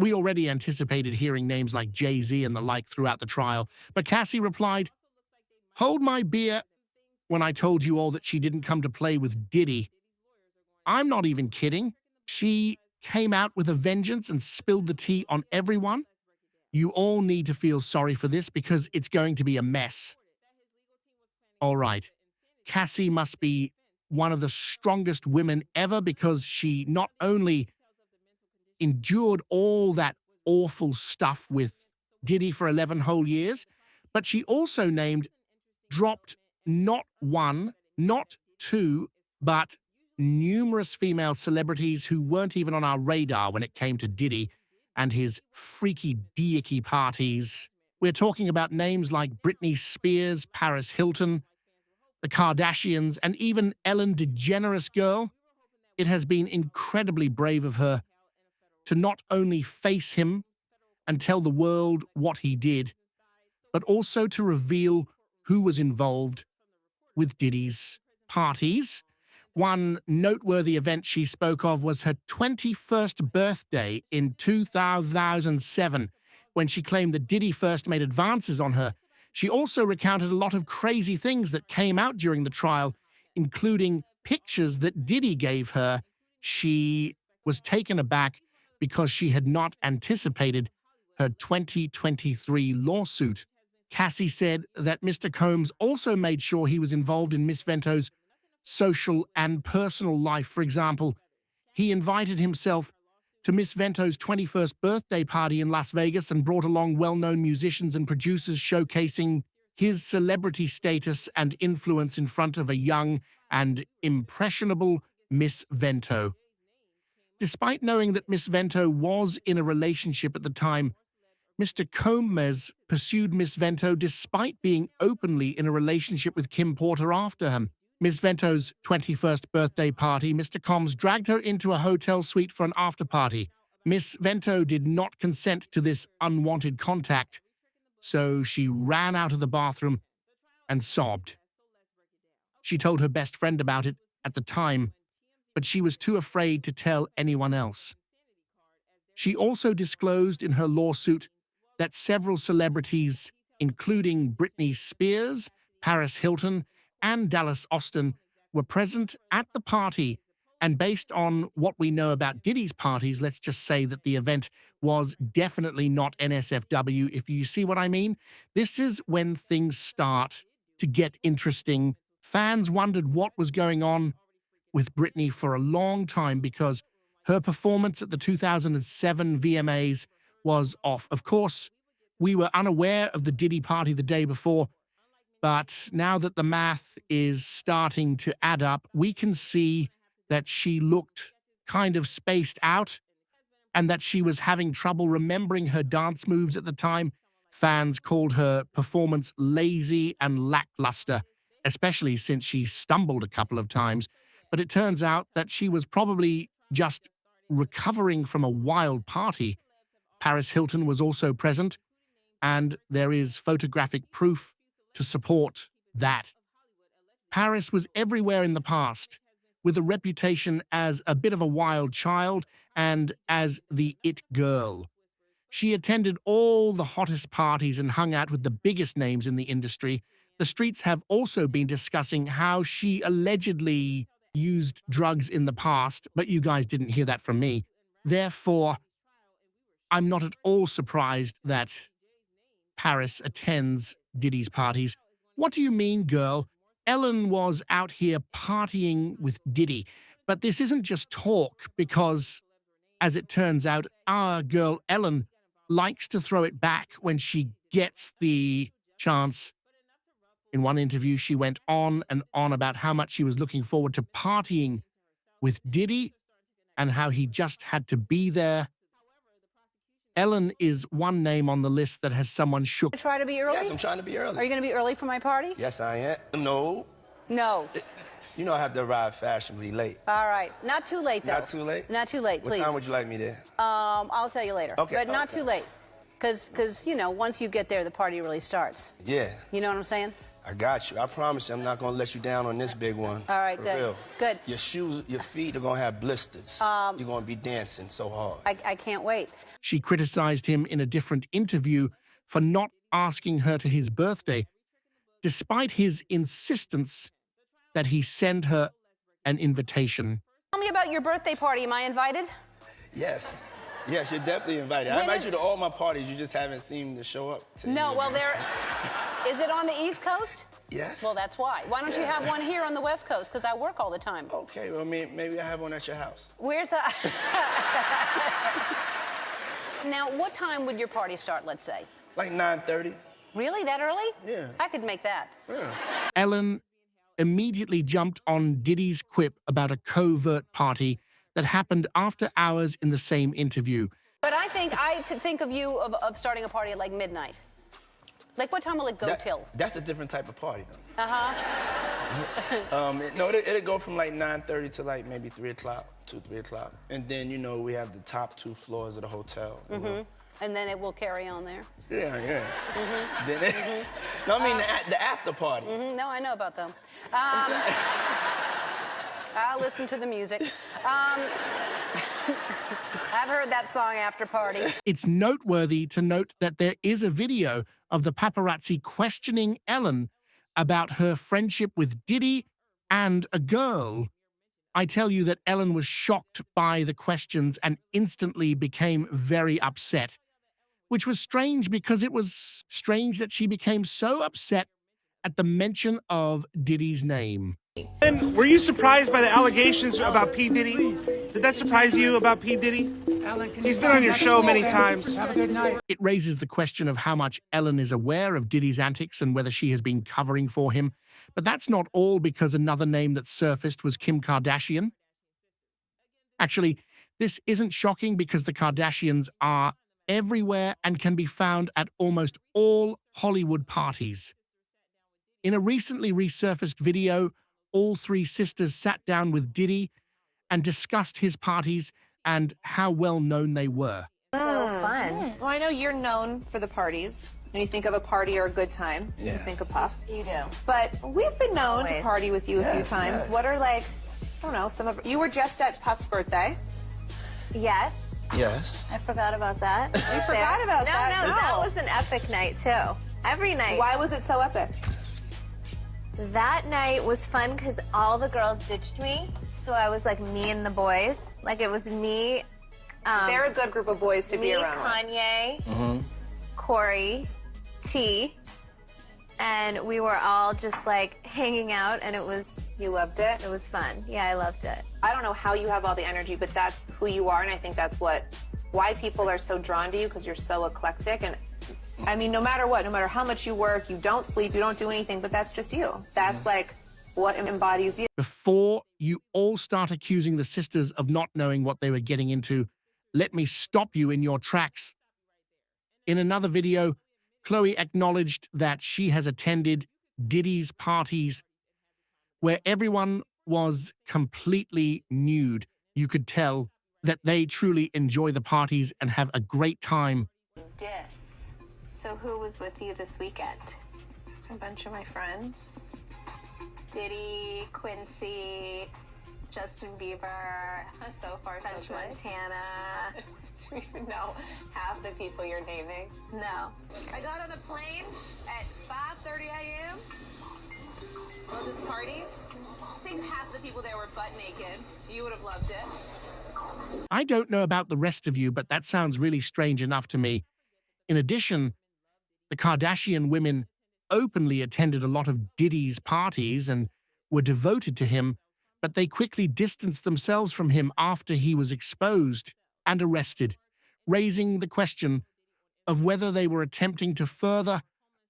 We already anticipated hearing names like Jay-Z and the like throughout the trial, but Cassie replied, "Hold my beer when I told you all that she didn't come to play with Diddy. I'm not even kidding. She came out with a vengeance and spilled the tea on everyone. You all need to feel sorry for this because it's going to be a mess." All right. Cassie must be one of the strongest women ever because she not only endured all that awful stuff with Diddy for 11 whole years, but she also dropped not one, not two, but numerous female celebrities who weren't even on our radar when it came to Diddy and his freaky deaky parties. We're talking about names like Britney Spears, Paris Hilton, the Kardashians, and even Ellen DeGeneres girl. It has been incredibly brave of her to not only face him and tell the world what he did, but also to reveal who was involved with Diddy's parties. One noteworthy event she spoke of was her 21st birthday in 2007, when she claimed that Diddy first made advances on her. She also recounted a lot of crazy things that came out during the trial, including pictures that Diddy gave her. She was taken aback because she had not anticipated her 2023 lawsuit. Cassie said that Mr. Combs also made sure he was involved in Miss Vento's social and personal life. For example, he invited himself to Miss Vento's 21st birthday party in Las Vegas and brought along well-known musicians and producers showcasing his celebrity status and influence in front of a young and impressionable Miss Vento. Despite knowing that Miss Vento was in a relationship at the time, Mr. Combs pursued Miss Vento despite being openly in a relationship with Kim Porter after him. Miss Vento's 21st birthday party, Mr. Combs dragged her into a hotel suite for an after-party. Miss Vento did not consent to this unwanted contact, so she ran out of the bathroom and sobbed. She told her best friend about it at the time, but she was too afraid to tell anyone else. She also disclosed in her lawsuit that several celebrities, including Britney Spears, Paris Hilton, and Dallas Austin, were present at the party, and based on what we know about Diddy's parties, let's just say that the event was definitely not NSFW, if you see what I mean. This is when things start to get interesting. Fans wondered what was going on with Britney for a long time because her performance at the 2007 VMAs was off. Of course, we were unaware of the Diddy party the day before, but now that the math is starting to add up, we can see that she looked kind of spaced out and that she was having trouble remembering her dance moves at the time. Fans called her performance lazy and lackluster, especially since she stumbled a couple of times. But it turns out that she was probably just recovering from a wild party. Paris Hilton was also present, and there is photographic proof to support that. Paris was everywhere in the past, with a reputation as a bit of a wild child and as the it girl. She attended all the hottest parties and hung out with the biggest names in the industry. The streets have also been discussing how she allegedly used drugs in the past, but you guys didn't hear that from me. Therefore, I'm not at all surprised that Paris attends Diddy's parties. What do you mean, girl? Ellen was out here partying with Diddy. But this isn't just talk because, as it turns out, our girl Ellen likes to throw it back when she gets the chance. In one interview, she went on and on about how much she was looking forward to partying with Diddy and how he just had to be there. Ellen is one name on the list that has someone shook. Try to be early? Yes, I'm trying to be early. Are you going to be early for my party? Yes, I am. No. No. You know I have to arrive fashionably late. All right. Not too late, though. Not too late? Not too late, please. What time would you like me there? I'll tell you later. Okay. But not too late. Because, you know, once you get there, the party really starts. Yeah. You know what I'm saying? I got you. I promise you I'm not going to let you down on this big one. All right, For good. real. Good. Your shoes, your feet are going to have blisters. You're going to be dancing so hard. I can't wait. She criticized him in a different interview for not asking her to his birthday, despite his insistence that he send her an invitation. Tell me about your birthday party. Am I invited? Yes. Yes, you're definitely invited. I invite you to all my parties. You just haven't seemed to show up. No, well, is it on the East Coast? Yes. Well, that's why. Why don't you have one here on the West Coast? Because I work all the time. Okay, well, maybe I have one at your house. Where's that? Now, what time would your party start, let's say? Like 9:30. Really? That early? Yeah. I could make that. Yeah. Ellen immediately jumped on Diddy's quip about a covert party that happened after hours in the same interview. But I could think of you of starting a party at like midnight. Like, what time will it go till? That's a different type of party, though. Uh-huh. No, it'll go from like 9:30 to like maybe 3 o'clock, 3 o'clock. And then, you know, we have the top 2 floors of the hotel. Mm-hmm. And then it will carry on there. Yeah. Mm-hmm. Then no, I mean the after party. Mm-hmm. No, I know about them. I'll listen to the music. I've heard that song, After Party. It's noteworthy to note that there is a video of the paparazzi questioning Ellen about her friendship with Diddy and a girl. I tell you that Ellen was shocked by the questions and instantly became very upset, which was strange because it was strange that she became so upset at the mention of Diddy's name. And were you surprised by the allegations about P. Diddy? Did that surprise you about P. Diddy? He's been on your show many times. Have a good night. It raises the question of how much Ellen is aware of Diddy's antics and whether she has been covering for him. But that's not all, because another name that surfaced was Kim Kardashian. Actually, this isn't shocking because the Kardashians are everywhere and can be found at almost all Hollywood parties. In a recently resurfaced video, all 3 sisters sat down with Diddy and discussed his parties and how well known they were. So fun. Well, I know you're known for the parties. When you think of a party or a good time, you think of Puff. You do. But we've been known to Always. party with you a few times. yes. What are, like, I don't know, some of you were just at Puff's birthday. Yes. Yes. I forgot about that. You forgot about that? No, that was an epic night, too. Every night. Why was it so epic? That night was fun because all the girls ditched me. So I was like me and the boys. Like, it was me. They're a good group of boys to be Me, around. Kanye, Corey, T, and we were all just like hanging out, and it was You loved it? fun. Yeah, I loved it. I don't know how you have all the energy, but that's who you are, and I think that's why people are so drawn to you, because you're so eclectic. And I mean, no matter what, no matter how much you work, you don't sleep, you don't do anything, but that's just you. That's like what embodies you. Before you all start accusing the sisters of not knowing what they were getting into, let me stop you in your tracks. In another video, Chloe acknowledged that she has attended Diddy's parties where everyone was completely nude. You could tell that they truly enjoy the parties and have a great time. Dis. So who was with you this weekend? A bunch of my friends. Diddy, Quincy, Justin Bieber, So far, so French good. Montana. Do you even know half the people you're naming? No. I got on a plane at 5:30 a.m. Go this party. I think half the people there were butt naked. You would have loved it. I don't know about the rest of you, but that sounds really strange enough to me. In addition, the Kardashian women openly attended a lot of Diddy's parties and were devoted to him, but they quickly distanced themselves from him after he was exposed and arrested, raising the question of whether they were attempting to further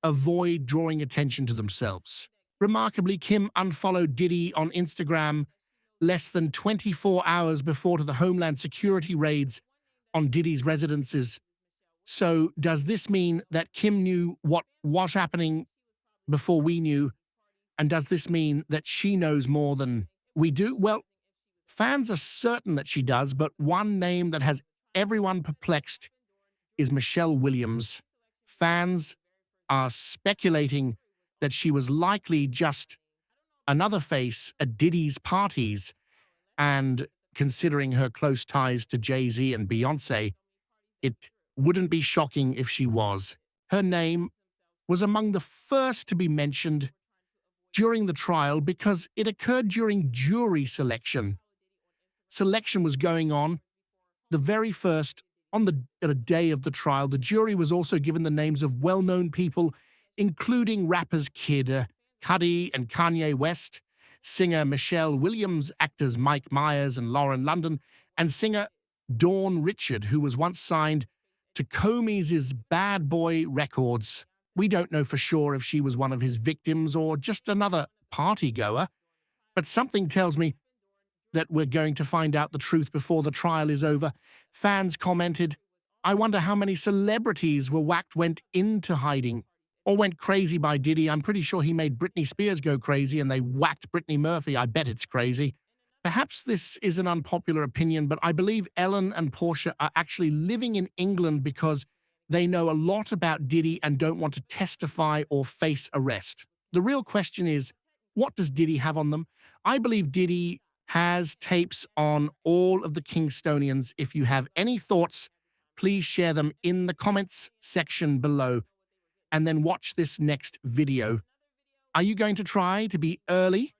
avoid drawing attention to themselves. Remarkably, Kim unfollowed Diddy on Instagram less than 24 hours before the Homeland Security raids on Diddy's residences. So does this mean that Kim knew what was happening before we knew? And does this mean that she knows more than we do? Well, fans are certain that she does, but one name that has everyone perplexed is Michelle Williams. Fans are speculating that she was likely just another face at Diddy's parties, and considering her close ties to Jay-Z and Beyoncé, it wouldn't be shocking if she was. Her name was among the first to be mentioned during the trial because it occurred during jury selection. Selection was going on the very first on the day of the trial. The jury was also given the names of well-known people, including rappers Kid Cudi and Kanye West, singer Michelle Williams, actors Mike Myers and Lauren London, and singer Dawn Richard, who was once signed to Comey's Bad Boy Records. We don't know for sure if she was one of his victims or just another partygoer, but something tells me that we're going to find out the truth before the trial is over. Fans commented, "I wonder how many celebrities went into hiding or went crazy by Diddy. I'm pretty sure he made Britney Spears go crazy and they whacked Brittany Murphy. I bet it's crazy." Perhaps this is an unpopular opinion, but I believe Ellen and Portia are actually living in England because they know a lot about Diddy and don't want to testify or face arrest. The real question is, what does Diddy have on them? I believe Diddy has tapes on all of the Kingstonians. If you have any thoughts, please share them in the comments section below. And then watch this next video. Are you going to try to be early